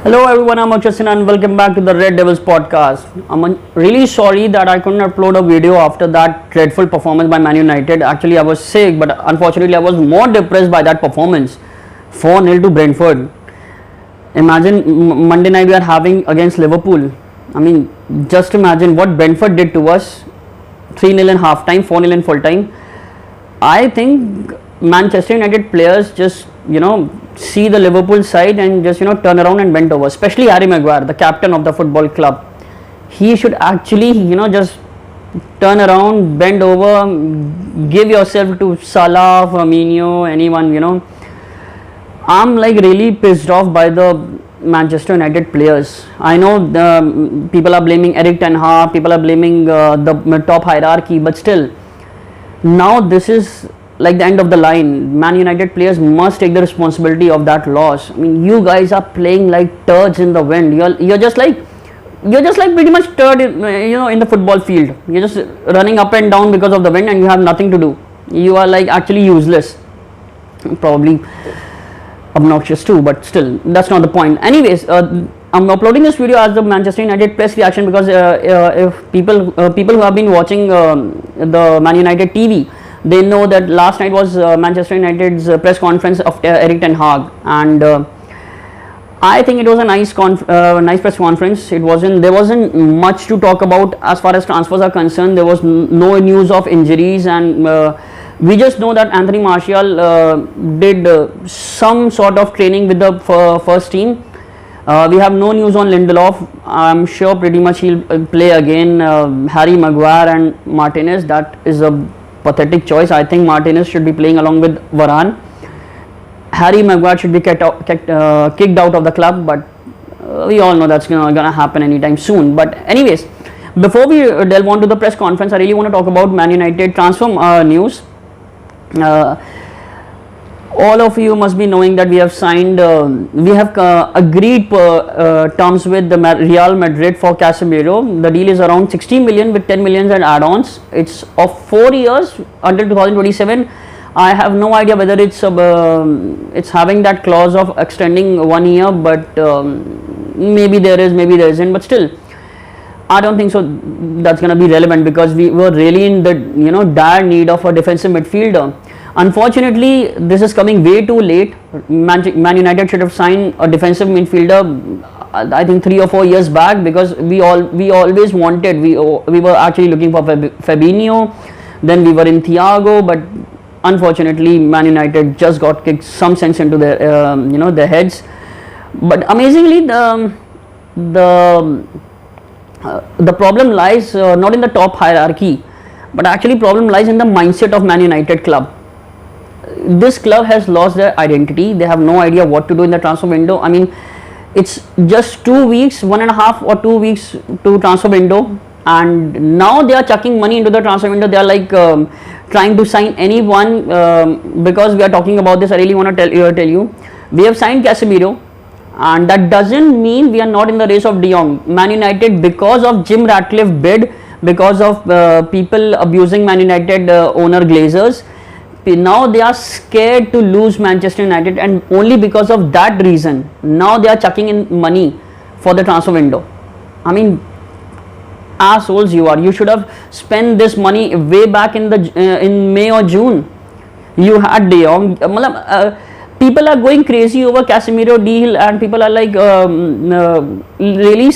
Hello everyone, I'm Akshay and welcome back to the Red Devils podcast. I'm really sorry that I couldn't upload a video after that dreadful performance by Man United. Actually, I was sick, but unfortunately, I was more depressed by that performance. 4-0 to Brentford. Imagine Monday night we are having against Liverpool. I mean, just imagine what Brentford did to us. 3-0 in half time, 4-0 in full time. I think Manchester United players just see the Liverpool side and just turn around and bend over. Especially Harry Maguire, the captain of the football club. He should actually just turn around, bend over, give yourself to Salah, Firmino, anyone. I'm like really pissed off by the Manchester United players. I know the people are blaming Erik Ten Hag, people are blaming the top hierarchy, but still, now this is like the end of the line. Man United players must take the responsibility of that loss. I mean, you guys are playing like turds in the wind. You're just like pretty much turd in the football field. You're just running up and down because of the wind and you have nothing to do. You are like actually useless. Probably obnoxious too, but still that's not the point. Anyways, I'm uploading this video as the Manchester United press reaction because if people who have been watching the Man United TV, they know that last night was Manchester United's press conference of Erik Ten Hag, and I think it was a nice press conference. There wasn't much to talk about as far as transfers are concerned. There was no news of injuries, and we just know that Antony Martial did some sort of training with the first team. We have no news on Lindelof. I'm sure pretty much he'll play again. Harry Maguire and Martinez, that is a pathetic choice. I think Martinez should be playing along with Varane. Harry Maguire should be kicked out of the club, but we all know that's gonna happen anytime soon. But anyways, before we delve on to the press conference, I really want to talk about Man United transfer news. All of you must be knowing that we have signed, agreed terms with the Real Madrid for Casemiro. The deal is around 60 million with 10 million and add-ons. It's of 4 years until 2027. I have no idea whether it's having that clause of extending 1 year, but maybe there is, maybe there isn't. But still, I don't think so. That's gonna be relevant because we were really in the dire need of a defensive midfielder. Unfortunately, this is coming way too late. Man United should have signed a defensive midfielder, I think 3 or 4 years back, because we always wanted. We were actually looking for Fabinho, then we were in Thiago, but unfortunately, Man United just got kicked some sense into their heads. But amazingly, the problem lies not in the top hierarchy, but actually problem lies in the mindset of Man United club. This club has lost their identity. They have no idea what to do in the transfer window. I mean, it's just 2 weeks, 1.5 or 2 weeks to transfer window, and now they are chucking money into the transfer window. They are like trying to sign anyone. Because we are talking about this, I really want to tell you, we have signed Casemiro, and that doesn't mean we are not in the race of Jong. Man United, because of Jim Ratcliffe bid, because of people abusing Man United owner Glazers, now they are scared to lose Manchester United, and only because of that reason now they are chucking in money for the transfer window. I mean, assholes you are. You should have spent this money way back in May or June. You had De Jong. People are going crazy over Casemiro deal, and people are like really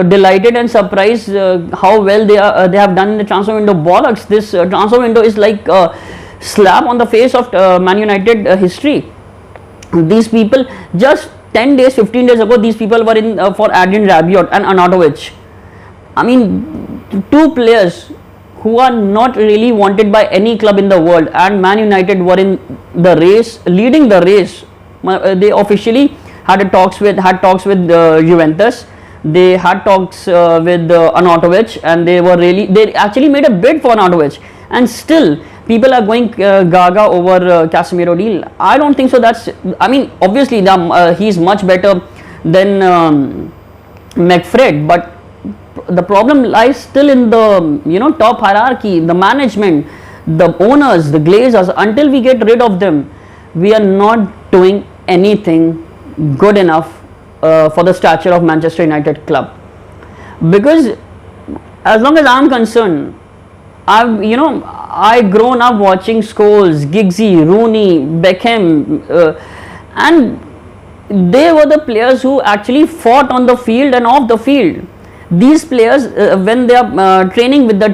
delighted and surprised how well they have done in the transfer window. Bollocks! This transfer window is like slap on the face of Man United history. These people, just 10 days, 15 days ago, these people were in for Adrian Rabiot and Arnautovic. I mean, 2 players who are not really wanted by any club in the world, and Man United were in the race, leading the race. They officially had talks with Juventus. They had talks with Arnautovic, and they actually made a bid for Arnautovic, and still people are going gaga over Casemiro deal. I don't think so. I mean, obviously he's much better than McFred, but the problem lies still in the top hierarchy, the management, the owners, the Glazers. Until we get rid of them, we are not doing anything good enough for the stature of Manchester United club. Because as long as I'm concerned, I grown up watching Scholes, Giggsy, Rooney, Beckham, and they were the players who actually fought on the field and off the field. These players, when they are training with the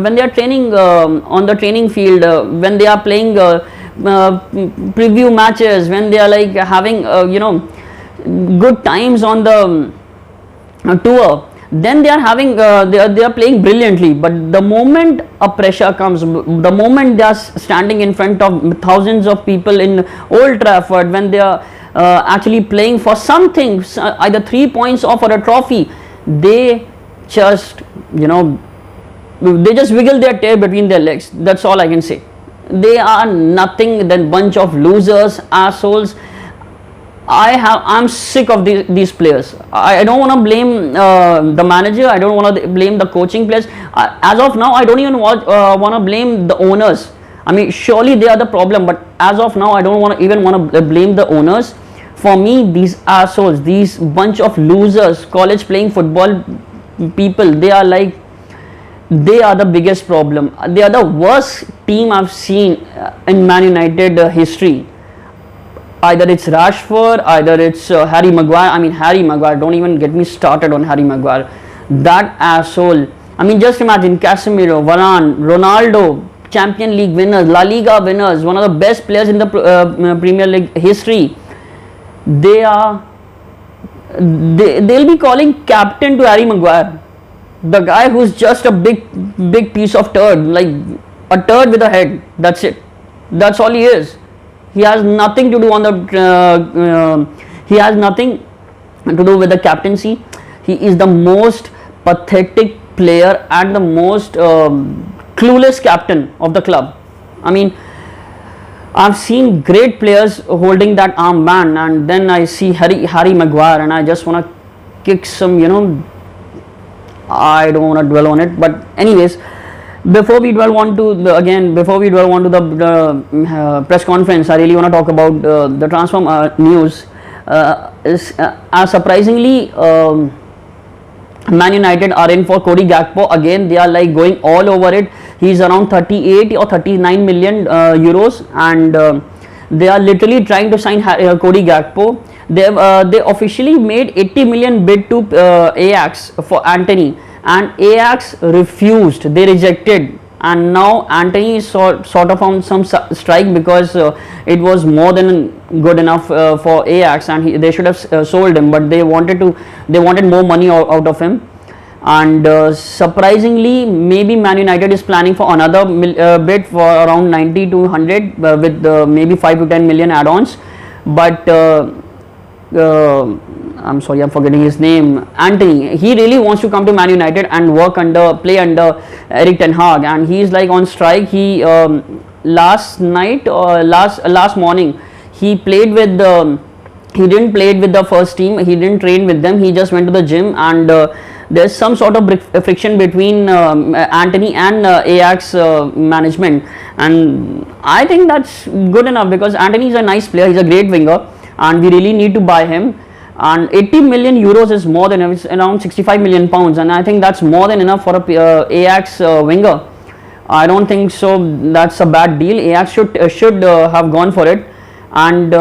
when they are training on the training field, when they are playing preview matches, when they are like having good times on the tour, then they are having they are playing brilliantly. But the moment a pressure comes, the moment they are standing in front of thousands of people in Old Trafford, when they are actually playing for something, either 3 points or for a trophy, they just they just wiggle their tail between their legs. That's all I can say. They are nothing than bunch of losers, assholes. I'm sick of these players. I don't want to blame the manager. I don't want to blame the coaching players. As of now, I don't even want to blame the owners. I mean, surely they are the problem, but as of now, I don't want to blame the owners. For me, these assholes, these bunch of losers, college playing football people, they are the biggest problem. They are the worst team I've seen in Man United history. Either it's Rashford, either it's Harry Maguire. I mean, Harry Maguire, don't even get me started on Harry Maguire. That asshole. I mean, just imagine Casemiro, Varane, Ronaldo, Champions League winners, La Liga winners, one of the best players in the Premier League history. They'll be calling captain to Harry Maguire, the guy who's just a big piece of turd, like a turd with a head. That's it. That's all he is. He has nothing to do on the. He has nothing to do with the captaincy. He is the most pathetic player and the most clueless captain of the club. I mean, I've seen great players holding that armband, and then I see Harry Maguire, and I just want to kick some. I don't want to dwell on it, but anyways. Before we dwell on to the press conference, I really want to talk about the transfer news. Surprisingly, Man United are in for Cody Gakpo again. They are like going all over it. He's around 38 or 39 million euros, and they are literally trying to sign Cody Gakpo. They officially made 80 million bid to Ajax for Antony. And Ajax refused, they rejected, and now Antony is sort of on some strike because it was more than good enough for Ajax, and they should have sold him, but they wanted more money out of him. And surprisingly, maybe Man United is planning for another bid for around 90 to 100 with maybe 5 to 10 million add-ons, but I'm sorry, I'm forgetting his name. Antony. He really wants to come to Man United and play under Erik Ten Hag, and he's like on strike. He last night or last morning, he played with he didn't play with the first team. He didn't train with them. He just went to the gym, and there's some sort of friction between Antony and Ajax management, and I think that's good enough because Antony is a nice player. He's a great winger, and we really need to buy him. And 80 million euros is more than, it's around 65 million pounds, and I think that's more than enough for a Ajax winger. I don't think so. That's a bad deal. Ajax should have gone for it, and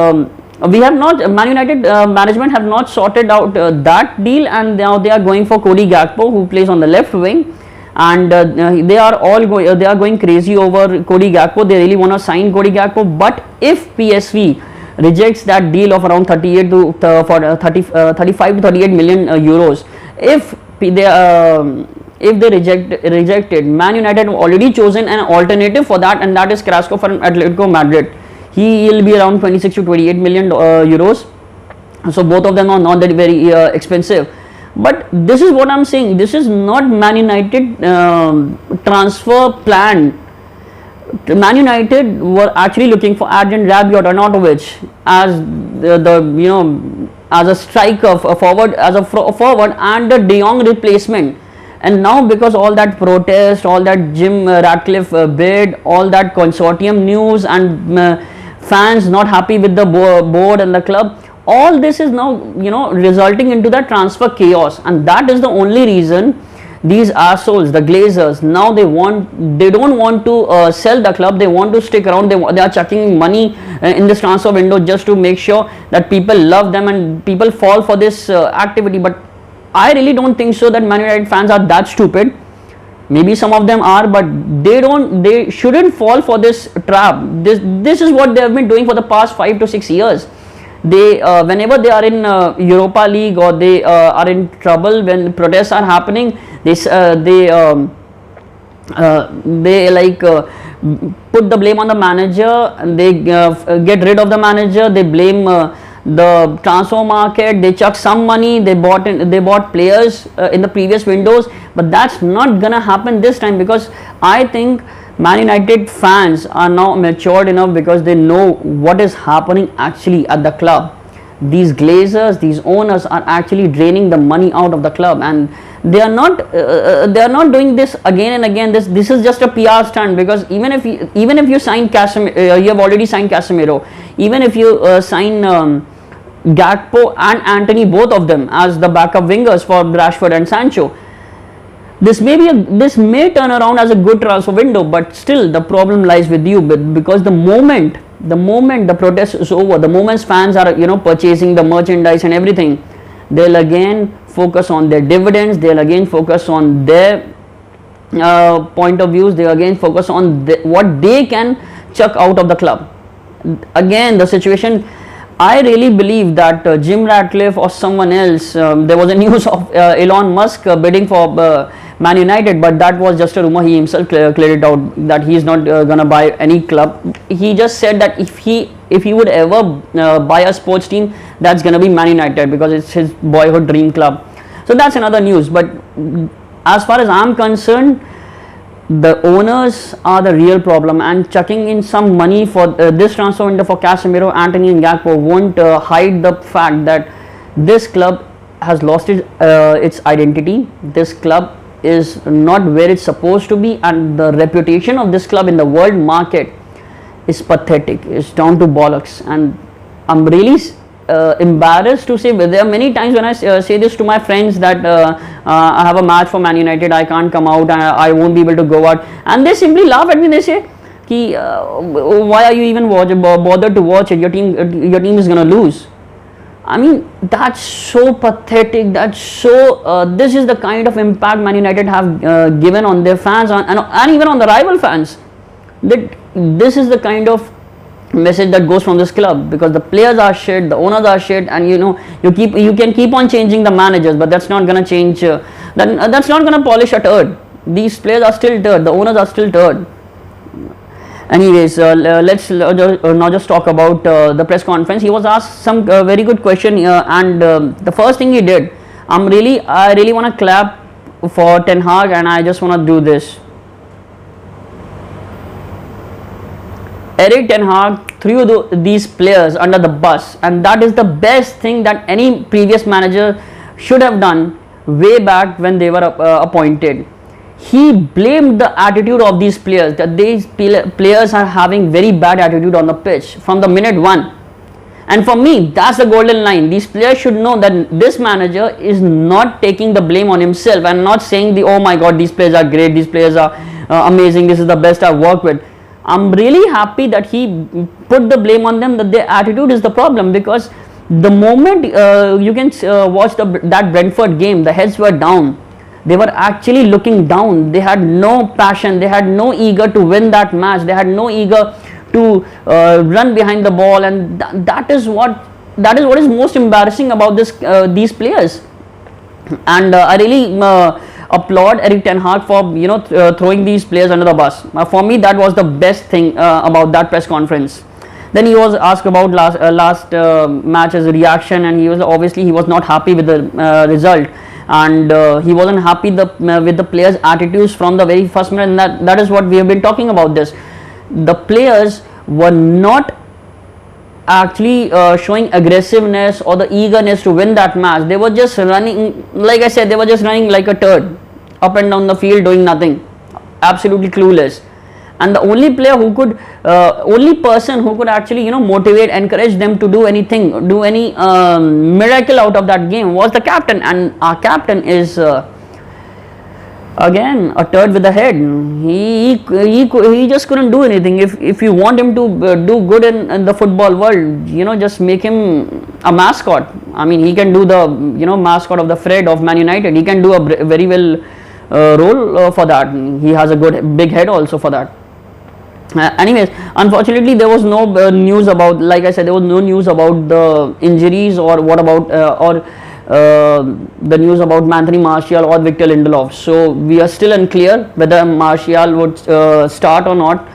we have not. Man United management have not sorted out that deal, and now they are going for Cody Gakpo, who plays on the left wing, and they are going crazy over Cody Gakpo. They really want to sign Cody Gakpo, but if PSV rejects that deal of around 35 to 38 million euros, if they reject it, Man United have already chosen an alternative for that, and that is Carrasco from Atletico Madrid. He will be around 26 to 28 million euros. So both of them are not that very expensive. But this is what I'm saying. This is not Man United transfer plan. Man United were actually looking for Adrian Rabiot or Arnautovic as as a striker, a forward, and the De Jong replacement. And now because all that protest, all that Jim Ratcliffe bid, all that consortium news, and fans not happy with the board and the club, all this is now resulting into that transfer chaos, and that is the only reason these assholes, the Glazers, now they don't want to sell the club. They want to stick around. They are chucking money in this transfer window just to make sure that people love them and people fall for this activity. But I really don't think so that Man United fans are that stupid. Maybe some of them are, but they shouldn't fall for this trap. This is what they have been doing for the past 5 to 6 years. They whenever they are in Europa League, or they are in trouble, when protests are happening, they like put the blame on the manager, and they get rid of the manager. They blame the transfer market. They chuck some money. They bought players in the previous windows, but that's not gonna happen this time, because I think Man United fans are now matured enough, because they know what is happening actually at the club. These Glazers, these owners are actually draining the money out of the club, and they are not doing this again and again. This is just a PR stunt, because even if you sign Casemiro, you have already signed Casemiro. Even if you sign Gakpo and Antony, both of them as the backup wingers for Rashford and Sancho, this may turn around as a good transfer window, but still the problem lies with you, because the moment the protest is over, the moment fans are purchasing the merchandise and everything, they'll again focus on their dividends. They'll again focus on their point of views. They'll again focus on what they can chuck out of the club. Again, the situation, I really believe that Jim Ratcliffe or someone else, there was a news of Elon Musk bidding for Man United, but that was just a rumor. He himself cleared it out that he is not gonna buy any club. He just said that if he would ever buy a sports team, that's gonna be Man United, because it's his boyhood dream club. So that's another news. But as far as I'm concerned, the owners are the real problem, and chucking in some money for this transfer window for Casemiro, Antony and Gakpo won't hide the fact that this club has lost its identity. This club is not where it's supposed to be, and the reputation of this club in the world market is pathetic. It's down to bollocks, and I'm really embarrassed to say, but there are many times when I say this to my friends that I have a match for Man United, I can't come out, and I won't be able to go out, and they simply laugh at me. They say, why are you even bothered to watch it? Your team is gonna lose. I mean, that's so pathetic. That's so this is the kind of impact Man United have given on their fans, and even on the rival fans. That this is the kind of message that goes from this club, because the players are shit, the owners are shit, and you can keep on changing the managers, but that's not gonna change. That's not gonna polish a turd. These players are still turd. The owners are still turd. Anyways, let's now just talk about the press conference. He was asked some very good question, and the first thing he did, I really want to clap for Ten Hag, and I just want to do this. Erik Ten Hag threw these players under the bus, and that is the best thing that any previous manager should have done way back when they were appointed. He blamed the attitude of these players, that these players are having very bad attitude on the pitch from the minute one. And for me, that's the golden line. These players should know that this manager is not taking the blame on himself and not saying oh my god, these players are great, these players are amazing, this is the best I've worked with. I'm really happy that he put the blame on them, that their attitude is the problem, because the moment you can watch that Brentford game, the heads were down. They were actually looking down. They had no passion. They had no eager to win that match. They had no eager to run behind the ball, and that is what is most embarrassing about these players. And I really applaud Erik Ten Hag for throwing these players under the bus. For me, that was the best thing about that press conference. Then he was asked about last match's reaction, and he was not happy with the result, and he wasn't happy with the players' attitudes from the very first minute. And that is what we have been talking about. The players were not actually showing aggressiveness or the eagerness to win that match. They were just running, like I said, they were just running like a turd up and down the field doing nothing, absolutely clueless. and the only player who could, only person who could actually motivate, encourage them to do anything, do any miracle out of that game was the captain. And our captain is again a turd with a head. He just couldn't do anything. If you want him to do good in the football world, just make him a mascot. I mean, he can do the mascot of the Fred of Man United. He can do a very well role for that. He has a good big head also for that. Anyways, unfortunately there was no news about, like I said, there was no news about the injuries, or what about the news about Anthony Martial or Victor Lindelof. So we are still unclear whether Martial would start or not.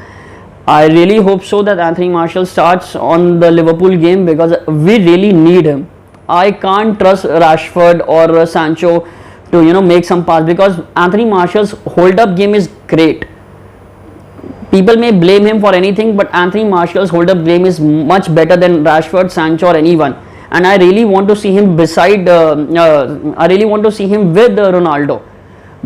I really hope so that Anthony Martial starts on the Liverpool game, because we really need him. I can't trust Rashford or Sancho to make some pass, because Anthony Martial's hold up game is great. People may blame him for anything, but Anthony Martial's hold up game is much better than Rashford, Sancho or anyone. And I really want to see him beside I really want to see him with Ronaldo,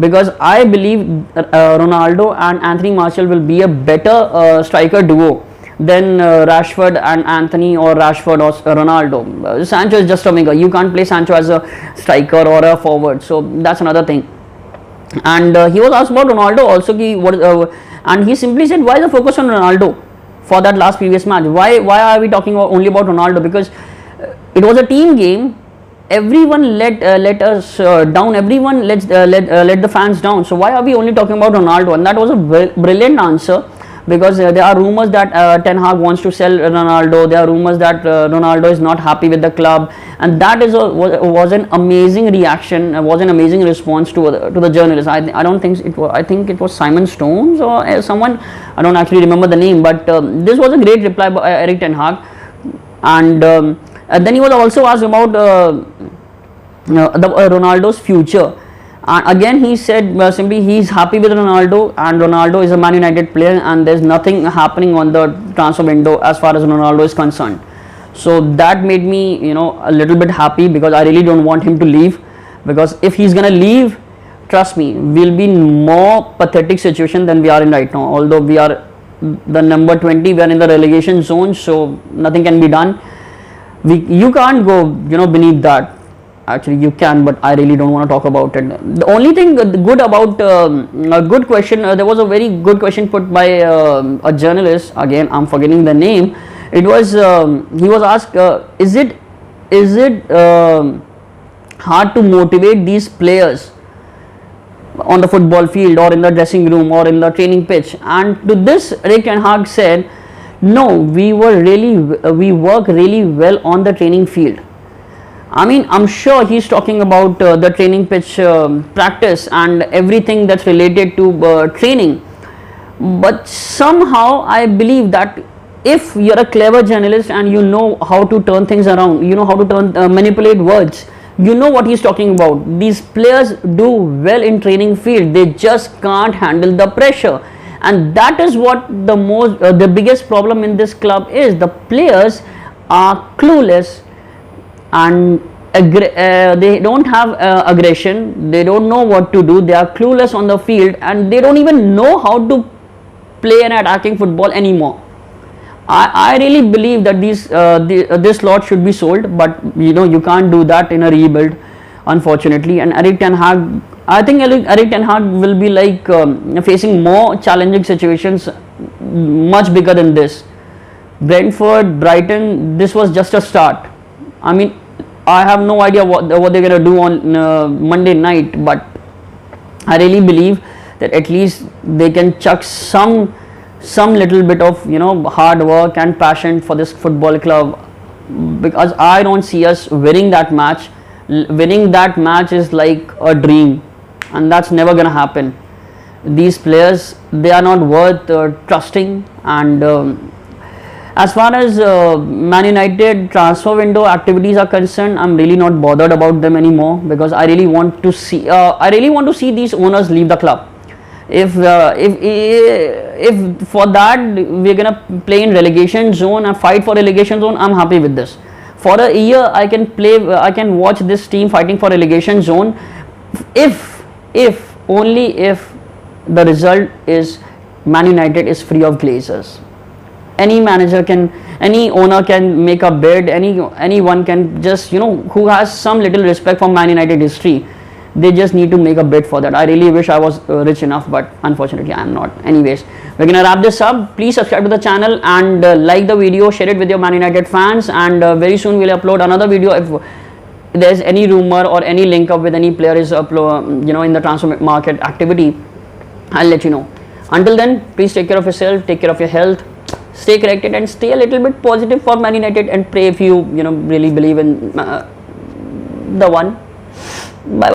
because I believe Ronaldo and Anthony Martial will be a better striker duo than Rashford and Anthony, or Rashford or Ronaldo. Sancho is just a winger. You can't play Sancho as a striker or a forward, so that's another thing. And he was asked about Ronaldo also, and he simply said, why the focus on Ronaldo for that last previous match? Why are we talking only about Ronaldo? Because it was a team game. Everyone let us down. Everyone let the fans down. So why are we only talking about Ronaldo? And that was a brilliant answer, because there are rumors that Ten Hag wants to sell Ronaldo. There are rumors that Ronaldo is not happy with the club, and that was an amazing reaction. Was an amazing response to the journalist. I don't think it was. I think it was Simon Stones or someone. I don't actually remember the name, but this was a great reply by Erik Ten Hag. And then he was also asked about Ronaldo's future. Again, he said simply he's happy with Ronaldo, and Ronaldo is a Man United player, and there's nothing happening on the transfer window as far as Ronaldo is concerned. So that made me a little bit happy, because I really don't want him to leave, because if he's gonna leave, trust me, we'll be in more pathetic situation than we are in right now. Although we are the number 20, we are in the relegation zone, so nothing can be done. You can't go beneath that. Actually you can, but I really don't want to talk about it. The only thing good about a good question, there was a very good question put by a journalist. Again, I'm forgetting the name. It was he was asked, is it hard to motivate these players on the football field, or in the dressing room, or in the training pitch? And to this, Erik Ten Hag said, no, we work really well on the training field. I mean, I'm sure he's talking about the training pitch practice and everything that's related to training. But somehow I believe that if you're a clever journalist and you know how to turn things around, you know how to manipulate words, you know what he's talking about. These players do well in training field. They just can't handle the pressure. And that is what the biggest problem in this club is. The players are clueless, and they don't have aggression. They don't know what to do. They are clueless on the field, and they don't even know how to play an attacking football anymore. I really believe that this lot should be sold, but you can't do that in a rebuild, unfortunately. And Erik Ten Hag, I think Erik Ten Hag will be like facing more challenging situations, much bigger than this. Brentford, Brighton, this was just a start. I mean, I have no idea what they're gonna do on Monday night, but I really believe that at least they can chuck some little bit of hard work and passion for this football club, because I don't see us winning that match. Winning that match is like a dream, and that's never gonna happen. These players, they are not worth trusting. And as far as Man United transfer window activities are concerned, I'm really not bothered about them anymore, because I really want to see these owners leave the club. If for that we're gonna play in relegation zone and fight for relegation zone, I'm happy with this. For a year I can watch this team fighting for relegation zone, if only if the result is Man United is free of glazers. Any manager can, any owner can make a bid, anyone can just, who has some little respect for Man United history, they just need to make a bid for that. I really wish I was rich enough, but unfortunately I am not. Anyways, we're gonna wrap this up. Please subscribe to the channel and like the video, share it with your Man United fans, and very soon we'll upload another video. If there's any rumor or any link up with any player is in the transfer market activity, I'll let you know. Until then, please take care of yourself, take care of your health, stay connected, and stay a little bit positive for Man United, and pray if you really believe in the one. Bye.